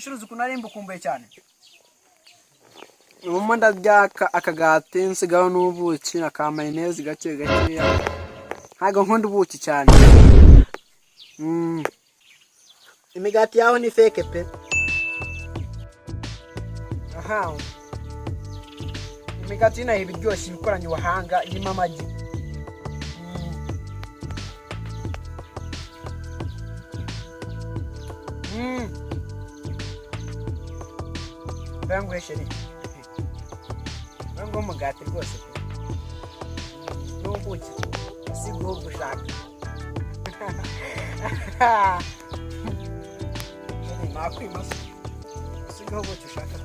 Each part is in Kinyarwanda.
bishuruza kunarimba kumbuye cyane ubu ndarya akagati nsigaho n'ubuki aka mayonnaise gake gakeya ntago nkunda ubuki cyane imigati yaho ni fake pe aha imigati nayo ibiryoshye ibikoranye ubuhanga irimo amagi bangu hesheri bangu umugati rwose n'ubuki sigo gushaka nakwimasa sigo ubuki ushaka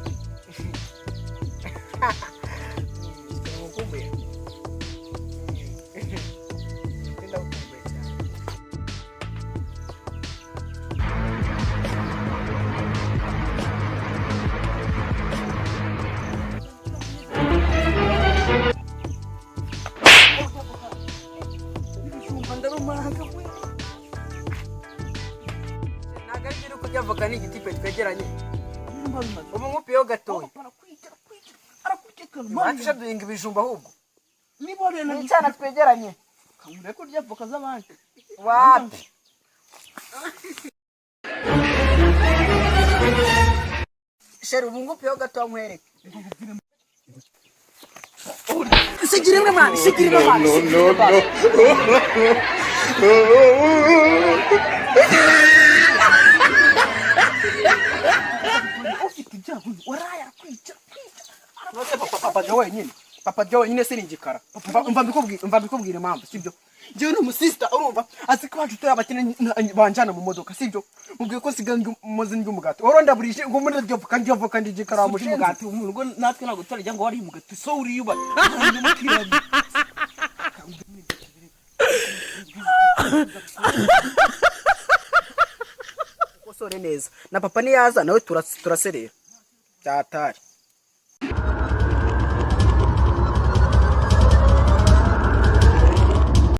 ngukumbuye ndenda gukumbuye cyane nagagira kujya voka n'igiti pe twegeranye ubu mupiyo gatoya Wacha duhinga ibijumba ahubwo nibore na cyana twegeranye kamure kurya voka z'abandi wapi Sheru bungupiyo gato nkwereke Sigire imwe mwana sigire imwe mwana Papa Joe nyine sinigikara umva mbikubwira impamvu sibyo jewe no musista urumva aziko bacu turi abakene banjana mu modoka sibyo mubwiye ko siganga umuzi nd'umugati oronda burije ngo muri ryo kandi yovuka ndigikara mu mugati ngo natwe nago tutarya ngo wari mugati so uri yuba kosore neza na papa niyaza nawe turaserera cyatari